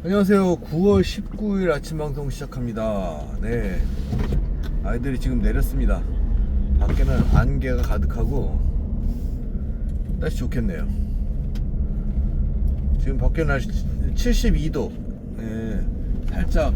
안녕하세요. 9월 19일 아침 방송 시작합니다. 네, 아이들이 지금 내렸습니다. 밖에는 안개가 가득하고 날씨 좋겠네요. 지금 밖에 날씨 72도. 네, 살짝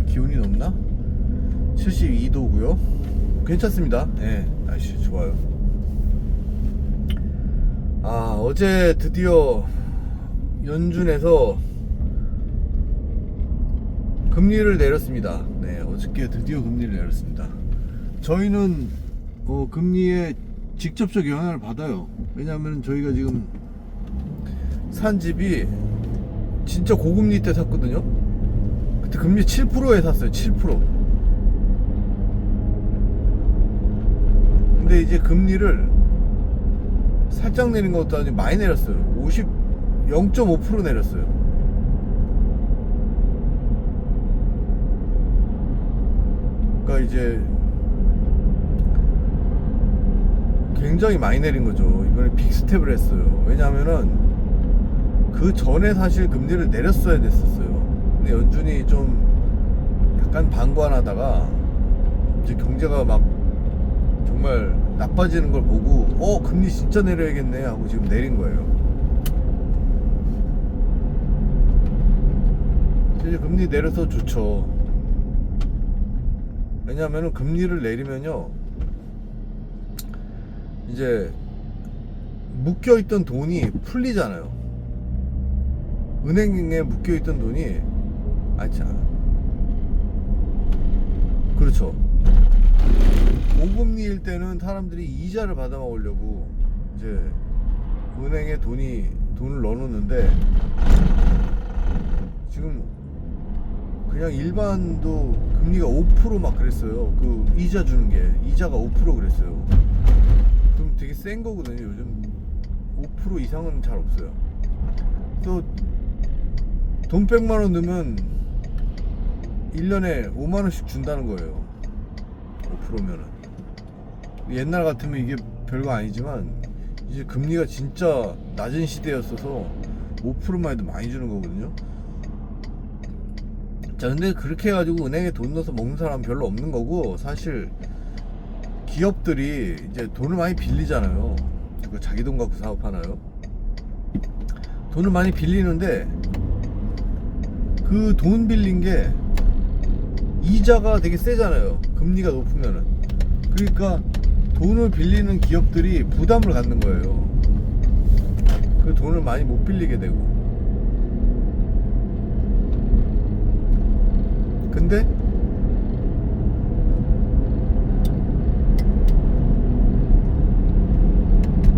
기온이 높나? 72도고요. 괜찮습니다. 네, 날씨 좋아요. 어제 드디어 연준에서 금리를 내렸습니다. 네, 어저께 드디어 금리를 내렸습니다. 저희는 금리에 직접적 영향을 받아요. 왜냐하면 저희가 지금 산 집이 진짜 고금리 때 샀거든요. 그때 금리 7%에 샀어요. 7%. 근데 이제 금리를 살짝 내린 것도 아니고 많이 내렸어요. 0.5% 내렸어요. 그러니까 이제 굉장히 많이 내린 거죠. 이번에 빅스텝을 했어요. 왜냐하면은 그 전에 사실 금리를 내렸어야 됐었어요. 근데 연준이 좀 약간 방관하다가 이제 경제가 막 정말 나빠지는 걸 보고 금리 진짜 내려야겠네 하고 지금 내린 거예요. 이제 금리 내려서 좋죠. 왜냐하면 금리를 내리면요, 이제 묶여있던 돈이 풀리잖아요. 은행에 묶여있던 돈이 그렇죠. 고금리일 때는 사람들이 이자를 받아 먹으려고 이제 은행에 돈을 넣어놓는데, 지금 그냥 일반도 금리가 5% 막 그랬어요. 그 이자 주는 게 이자가 5% 그랬어요. 그럼 되게 센 거거든요. 요즘 5% 이상은 잘 없어요. 또 돈 100만 원 넣으면 1년에 5만 원씩 준다는 거예요. 5%면은. 옛날 같으면 이게 별거 아니지만 이제 금리가 진짜 낮은 시대였어서 5%만 해도 많이 주는 거거든요. 자, 근데 그렇게 해가지고 은행에 돈 넣어서 먹는 사람은 별로 없는 거고, 사실 기업들이 이제 돈을 많이 빌리잖아요. 그 자기 돈 갖고 사업하나요? 돈을 많이 빌리는데 그 돈 빌린 게 이자가 되게 세잖아요. 금리가 높으면은. 그러니까 돈을 빌리는 기업들이 부담을 갖는 거예요. 그 돈을 많이 못 빌리게 되고. 근데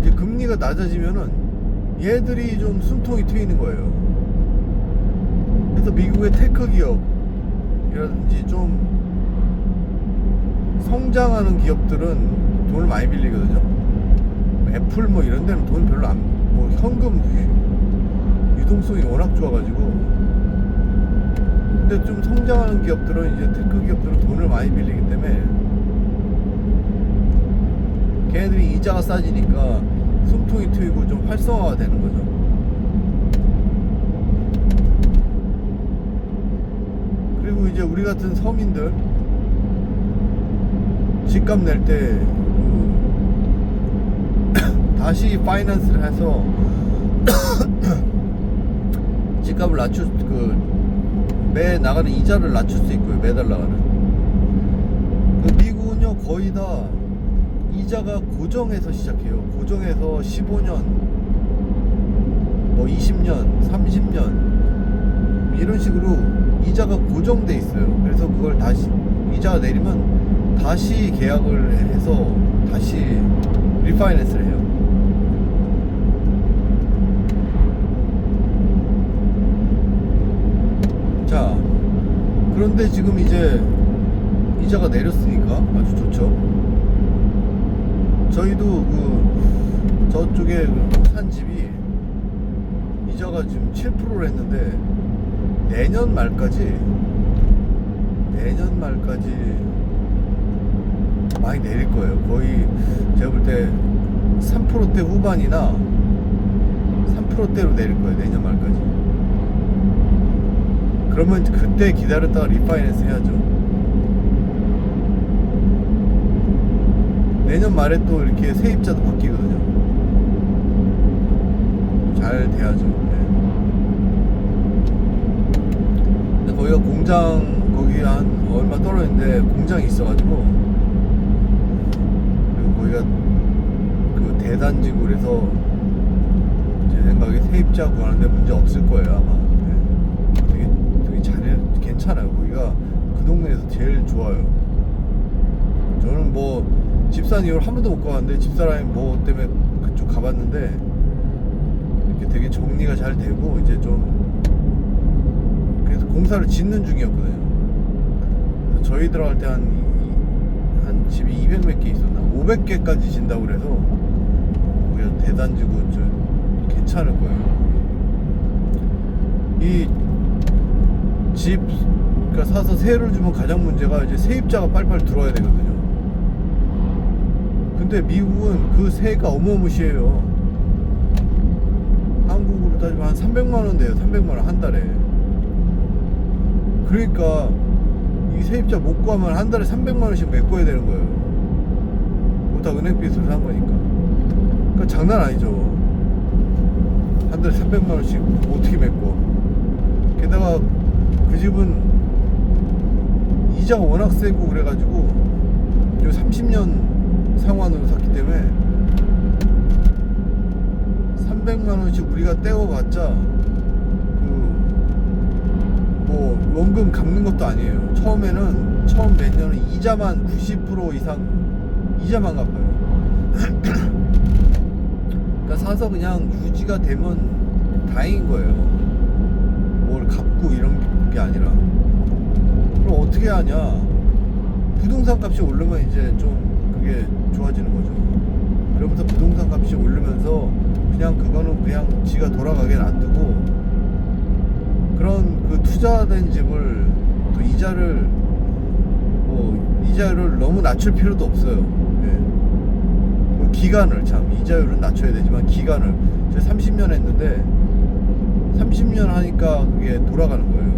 이제 금리가 낮아지면은 얘들이 좀 숨통이 트이는 거예요. 그래서 미국의 테크 기업이라든지 좀 성장하는 기업들은 돈을 많이 빌리거든요. 애플 뭐 이런 데는 돈 별로 현금 유동성이 워낙 좋아가지고. 근데 좀 성장하는 기업들은, 이제 테크 기업들은 돈을 많이 빌리기 때문에 걔네들이 이자가 싸지니까 숨통이 트이고 좀 활성화가 되는 거죠. 그리고 이제 우리 같은 서민들 집값 낼 때 다시 파이낸스를 해서 집값을 매 나가는 이자를 낮출 수 있고요. 매달 나가는. 미국은요, 거의 다 이자가 고정해서 시작해요. 고정해서 15년, 뭐 20년, 30년 이런 식으로 이자가 고정돼 있어요. 그래서 그걸 다시 이자가 내리면 다시 계약을 해서 다시 리파이낸스를 해요. 자, 그런데 지금 이제 이자가 내렸으니까 아주 좋죠. 저희도 저쪽에 산 집이 이자가 지금 7%를 했는데 내년 말까지 많이 내릴 거예요. 거의 제가 볼 때 3%대 후반이나 3%대로 내릴 거예요. 내년 말까지. 그러면 그때 기다렸다가 리파이낸스 해야죠. 내년 말에 또 이렇게 세입자도 바뀌거든요. 잘 돼야죠. 네. 근데 거기가 공장, 거기 한 얼마 떨어졌는데 공장이 있어가지고, 그리고 거기가 그 대단지구 그래서 제 생각에 세입자 구하는데 문제 없을 거예요 아마. 네. 되게 잘해, 괜찮아요. 거기가 그 동네에서 제일 좋아요. 저는 뭐 집산 이후로 한 번도 못 가봤는데, 집사람이 뭐 때문에 그쪽 가봤는데 이렇게 되게 정리가 잘 되고 이제 좀 그래서 공사를 짓는 중이었거든요. 그래서 저희 들어갈 때 한 집이 200 몇 개 있었나? 500개까지 진다고 그래서 거기가 대단지고 좀 괜찮을 거예요. 이 집 그러니까 사서 세를 주면 가장 문제가 이제 세입자가 빨리빨리 들어와야 되거든요. 근데 미국은 그 세가 어마무시해요. 한국으로 따지면 한 300만원 돼요. 300만원 한 달에. 그러니까 이 세입자 못 구하면 한 달에 300만원씩 메꿔야 되는 거예요. 그거 다 은행 빚으로 산 거니까. 그러니까 장난 아니죠. 한 달에 300만원씩 어떻게 메꿔. 게다가 그 집은 이자가 워낙 세고 그래가지고 30년 상환으로 샀기 때문에 300만원씩 우리가 떼어봤자 그 뭐 원금 갚는 것도 아니에요. 처음 몇 년은 이자만 90% 이상 이자만 갚아요. 그러니까 사서 그냥 유지가 되면 다행인 거예요. 뭘 갚고 이런 게 아니라. 그럼 어떻게 하냐? 부동산 값이 오르면 이제 좀 그게 좋아지는 거죠. 그러면서 부동산 값이 오르면서 그냥 그거는 그냥 지가 돌아가게 놔두고, 그런 그 투자된 집을 또 이자를 너무 낮출 필요도 없어요. 예. 그 기간을 참 이자율은 낮춰야 되지만 기간을 제가 30년 했는데 30년 하니까 그게 돌아가는 거예요.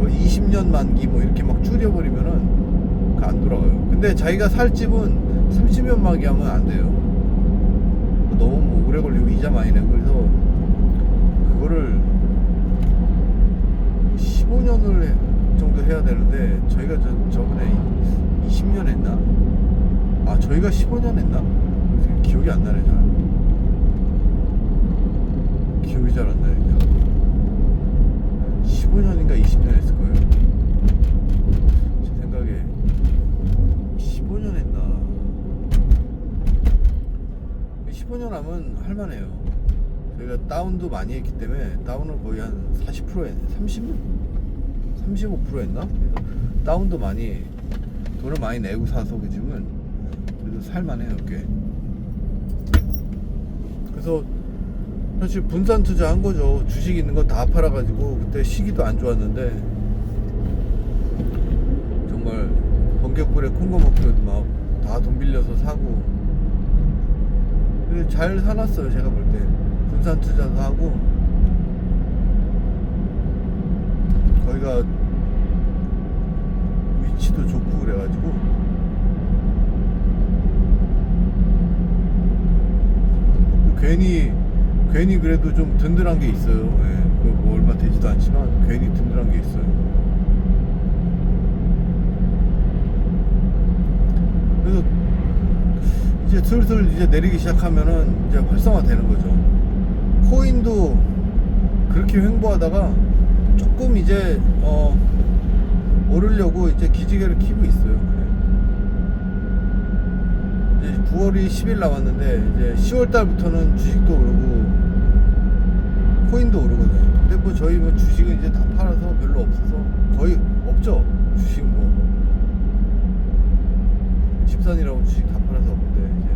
20년 만기 뭐 이렇게 막 줄여버리면은 그 안 돌아가요. 근데 자기가 살 집은 30년 만기 하면 안 돼요. 너무 뭐 오래 걸리고 이자 많이 내고. 그래서 그거를 15년을 정도 해야 되는데 저희가 저번에 20년 했나? 아 저희가 15년 했나? 기억이 안 나네. 잘 기억이 잘 안 나요. 15년인가 20년 했을 거예요. 제 생각에 15년 했나? 15년 하면 할만해요. 저희가 다운도 많이 했기 때문에 다운을 거의 한 40% 했, 35% 했나? 그래서 다운도 많이 돈을 많이 내고 사서 그 집은 그래도 살만해요 꽤. 그래서 사실 분산 투자한 거죠. 주식 있는 거 다 팔아가지고 그때 시기도 안 좋았는데 정말 번개불에 콩고 먹듯 막 다 돈 빌려서 사고 잘 사놨어요. 제가 볼 때 분산 투자도 하고 거기가 위치도 좋고 그래가지고 괜히 그래도 좀 든든한 게 있어요. 예, 뭐 얼마 되지도 않지만 괜히 든든한 게 있어요. 그래서 이제 슬슬 이제 내리기 시작하면은 이제 활성화 되는 거죠. 코인도 그렇게 횡보하다가 조금 이제 오르려고 이제 기지개를 켜고 있어요. 이제 9월이 10일 남았는데 이제 10월 달부터는 주식도 오르고 코인도 오르거든요. 근데 뭐 저희 뭐 주식은 이제 다 팔아서 별로 없어서 거의 없죠. 주식 뭐 집산이라고 주식 다 팔아서 없는데 이제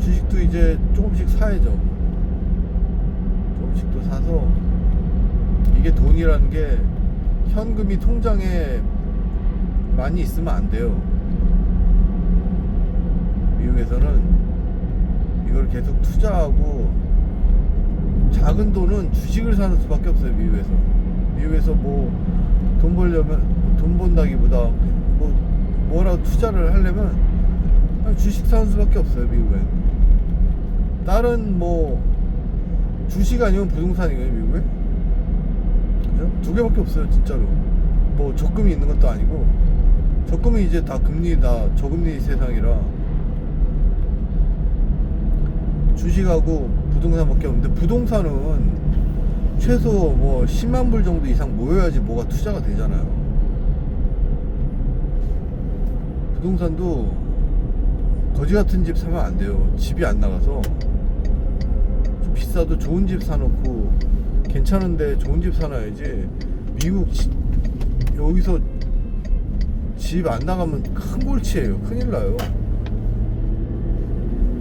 주식도 이제 조금씩 사야죠. 조금씩 또 사서 이게 돈이라는 게 현금이 통장에 많이 있으면 안 돼요. 미국에서는 이걸 계속 투자하고 작은 돈은 주식을 사는 수밖에 없어요. 미국에서 뭐 돈 벌려면, 돈 번다기보다 뭐라도 투자를 하려면 그냥 주식 사는 수밖에 없어요. 미국엔 다른 뭐 주식 아니면 부동산이에요. 미국에 그죠? 두 개밖에 없어요. 진짜로. 뭐 적금이 있는 것도 아니고, 적금이 이제 다 금리, 다 저금리 세상이라 주식하고 부동산밖에 없는데, 부동산은 최소 뭐 10만 불 정도 이상 모여야지 뭐가 투자가 되잖아요. 부동산도 거지 같은 집 사면 안 돼요. 집이 안 나가서. 좀 비싸도 좋은 집 사놓고, 괜찮은데 좋은 집 사놔야지. 미국 여기서 집 안 나가면 큰 골치예요. 큰일 나요.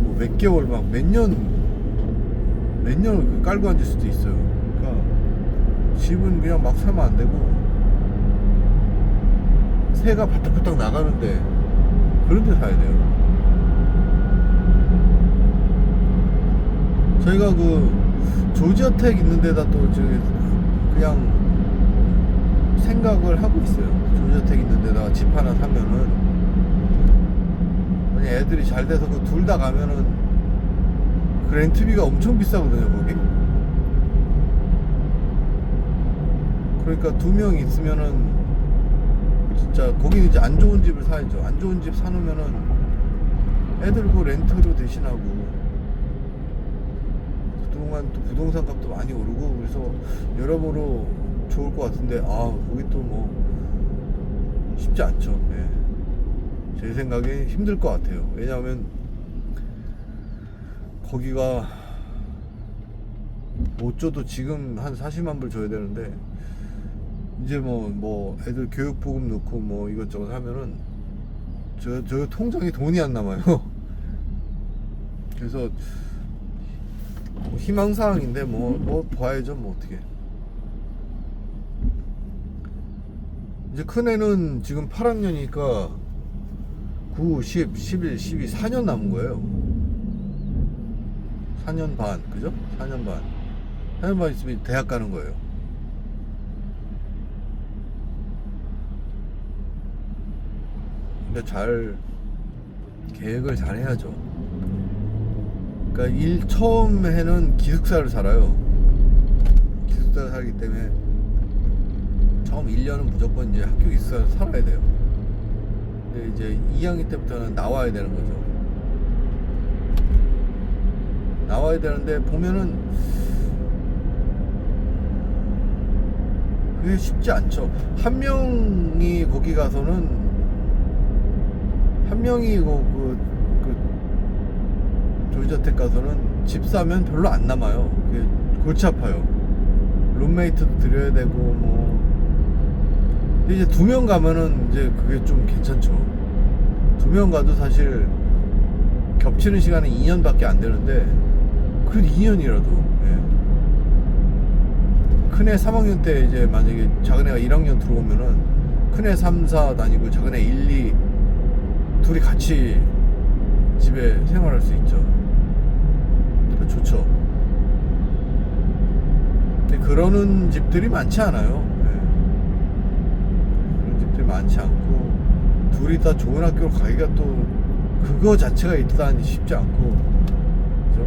뭐 몇 개월, 막 몇 년 깔고 앉을 수도 있어요. 그러니까 집은 그냥 막 사면 안 되고, 새가 바닥바닥 나가는데 그런 데 사야 돼요. 저희가 그 조지아텍 있는 데다 또 저기 그냥 생각을 하고 있어요. 조지아텍 있는 데다가 집 하나 사면은, 만약 애들이 잘 돼서 그 둘 다 가면은 그 렌트비가 엄청 비싸거든요, 거기. 그러니까 두 명 있으면은 진짜 거기는 이제 안 좋은 집을 사야죠. 안 좋은 집 사놓으면은 애들 그 렌트로 대신하고, 그동안 또 부동산 값도 많이 오르고, 그래서 여러모로 좋을 것 같은데, 거기 또 뭐 쉽지 않죠. 네. 제 생각에 힘들 것 같아요. 왜냐하면 거기가 못 줘도 지금 한 40만 불 줘야 되는데, 이제 뭐 애들 교육보금 넣고 뭐 이것저것 하면은 저 통장에 돈이 안 남아요. 그래서 뭐 희망사항인데 뭐 봐야죠. 뭐 어떻게. 이제 큰애는 지금 8학년이니까 9, 10, 11, 12, 4년 남은 거예요. 4년 반, 그죠? 4년 반. 4년 반 있으면 대학 가는 거예요. 근데 잘 계획을 잘 해야죠. 그러니까 처음 해는 기숙사를 살아요. 기숙사를 살기 때문에 처음 1년은 무조건 이제 학교 기숙사를 살아야 돼요. 근데 이제 2학기 때부터는 나와야 되는 거죠. 나와야 되는데 보면은 그게 쉽지 않죠. 한 명이 거기 가서는, 한 명이 그 조지아텍 가서는 집 사면 별로 안 남아요. 그게 골치 아파요. 룸메이트도 드려야 되고 뭐. 근데 이제 2명 가면은 이제 그게 좀 괜찮죠. 2명 가도 사실 겹치는 시간은 2년밖에 안 되는데, 그래도 2년이라도, 예. 큰애 3학년 때 이제 만약에 작은애가 1학년 들어오면은 큰애 3, 4 다니고 작은애 1, 2 둘이 같이 집에 생활할 수 있죠. 좋죠. 근데 그러는 집들이 많지 않아요. 네. 그런 집들이 많지 않고, 둘이 다 좋은 학교로 가기가 또 그거 자체가 일단 쉽지 않고, 그죠?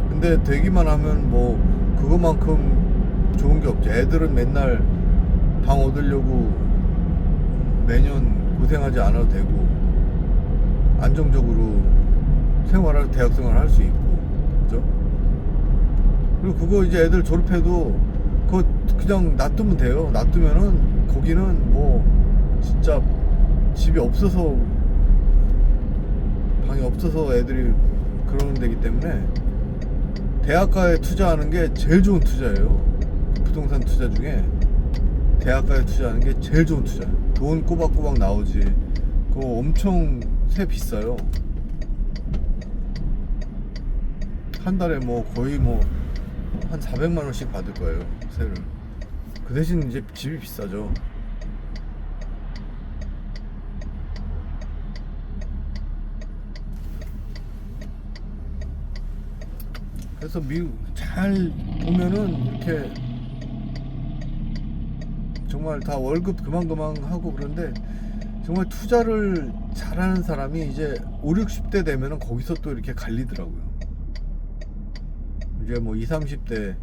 근데 되기만 하면 뭐 그것만큼 좋은 게 없죠. 애들은 맨날 방 얻으려고 매년 고생하지 않아도 되고, 안정적으로 대학 생활을 할 수 있고, 그죠? 그리고 그거 이제 애들 졸업해도 그거 그냥 놔두면 돼요. 놔두면은 거기는 뭐 진짜 집이 없어서, 방이 없어서 애들이 그러는 데기 때문에 대학가에 투자하는 게 제일 좋은 투자예요. 부동산 투자 중에 대학가에 투자하는 게 제일 좋은 투자예요. 돈 꼬박꼬박 나오지. 그거 엄청 세 비싸요. 한 달에 뭐 거의 뭐 한 400만 원씩 받을 거예요, 세를. 그 대신 이제 집이 비싸죠. 그래서 미국 잘 보면은 이렇게 정말 다 월급 그만 하고 그런데 정말 투자를 잘하는 사람이 이제 5, 60대 되면은 거기서 또 이렇게 갈리더라고요. 이제 뭐 20, 30대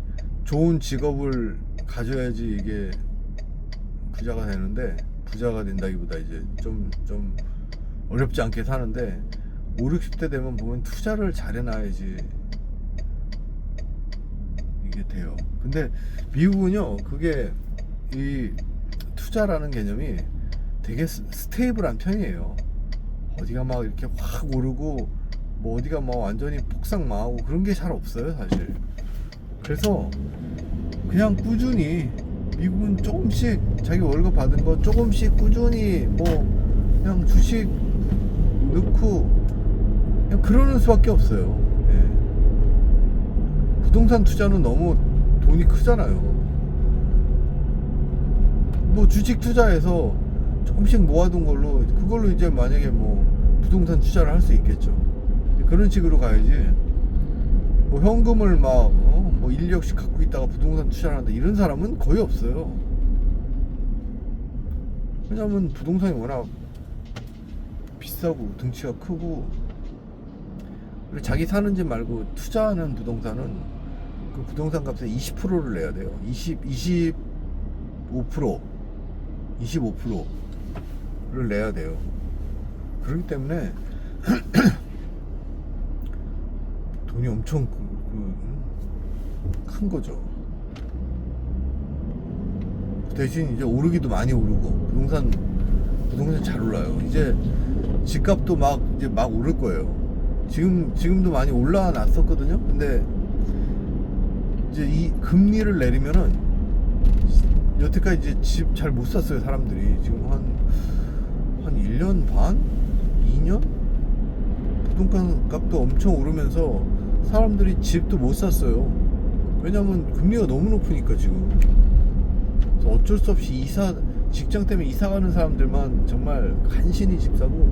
좋은 직업을 가져야지 이게 부자가 되는데, 부자가 된다기보다 이제 좀 어렵지 않게 사는데 5, 60대 되면 보면 투자를 잘 해놔야지 이게 돼요. 근데 미국은요, 그게 이 투자라는 개념이 되게 스테이블한 편이에요. 어디가 막 이렇게 확 오르고 뭐 어디가 막 완전히 폭삭 망하고 그런 게 잘 없어요, 사실. 그래서 그냥 꾸준히 미국은 조금씩 자기 월급 받은 거 조금씩 꾸준히 뭐 그냥 주식 넣고 그냥 그러는 수밖에 없어요. 예. 부동산 투자는 너무 돈이 크잖아요. 뭐 주식 투자해서 조금씩 모아둔 걸로 그걸로 이제 만약에 뭐 부동산 투자를 할 수 있겠죠. 그런 식으로 가야지. 뭐 현금을 막 뭐 1억씩 갖고 있다가 부동산 투자를 한다 이런 사람은 거의 없어요. 왜냐면 부동산이 워낙 비싸고 등치가 크고, 그리고 자기 사는 집 말고 투자하는 부동산은 그 부동산 값의 20%를 내야 돼요. 25% 를 내야 돼요. 그렇기 때문에 돈이 엄청 큰 거죠. 대신 이제 오르기도 많이 오르고 부동산 잘 올라요. 이제 집값도 이제 막 오를 거예요. 지금도 많이 올라놨었거든요. 근데 이제 이 금리를 내리면은 여태까지 이제 집 잘 못 샀어요, 사람들이. 지금 한 1년 반? 2년? 부동산 값도 엄청 오르면서 사람들이 집도 못 샀어요. 왜냐면 금리가 너무 높으니까 지금. 그래서 어쩔 수 없이 직장 때문에 이사 가는 사람들만 정말 간신히 집 사고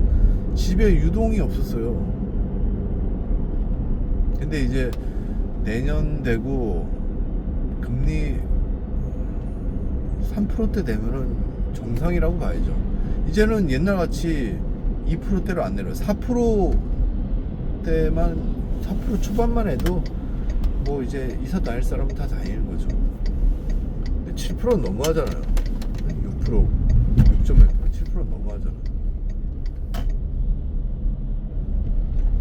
집에 유동이 없었어요. 근데 이제 내년 되고 금리 3%대 되면은 정상이라고 봐야죠. 이제는 옛날같이 2%대로 안 내려요. 4%대만 4% 초반만 해도 뭐 이제 이사 다닐 사람은 다 다니는 거죠. 근데 7%는 너무하잖아요. 6%, 7%는 너무하잖아.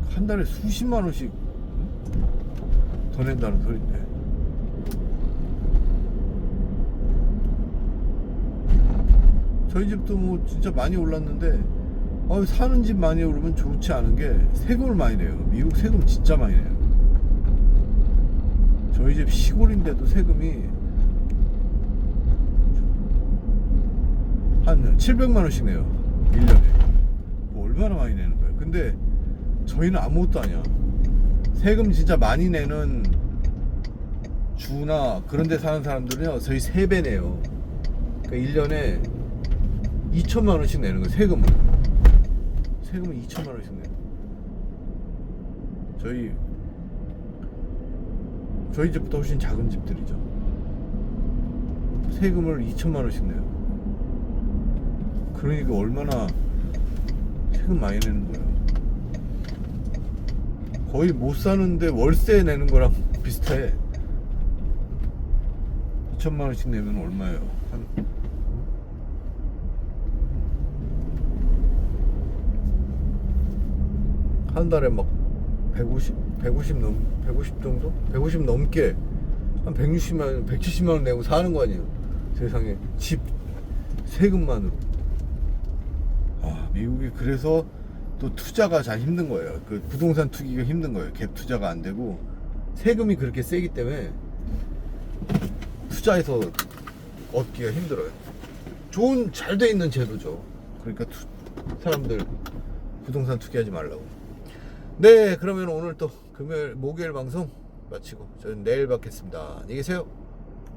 한 달에 수십만 원씩 더 낸다는 소린데. 저희 집도 뭐 진짜 많이 올랐는데 사는 집 많이 오르면 좋지 않은 게 세금을 많이 내요. 미국 세금 진짜 많이 내요. 저희 집 시골인데도 세금이 한 700만 원씩 내요. 1년에. 뭐 얼마나 많이 내는 거예요. 근데 저희는 아무것도 아니야. 세금 진짜 많이 내는 주나 그런 데 사는 사람들은요, 저희 3배 내요. 그러니까 1년에 2천만 원씩 내는 거예요. 세금을 2천만 원씩 내요. 저희 집보다 훨씬 작은 집들이죠. 세금을 2천만 원씩 내요. 그러니까 얼마나 세금 많이 내는 거예요. 거의 못 사는데 월세 내는 거랑 비슷해. 2천만 원씩 내면 얼마예요? 한 달에 막 150 정도? 150 넘게 한 160만 원, 170만 원 내고 사는 거 아니에요. 세상에. 집 세금만으로. 미국이 그래서 또 투자가 잘 힘든 거예요. 그 부동산 투기가 힘든 거예요. 갭 투자가 안 되고 세금이 그렇게 세기 때문에 투자해서 얻기가 힘들어요. 좋은 잘 돼 있는 제도죠. 그러니까 사람들 부동산 투기하지 말라고. 네, 그러면 오늘 또 목요일 방송 마치고 저는 내일 뵙겠습니다. 안녕히 계세요.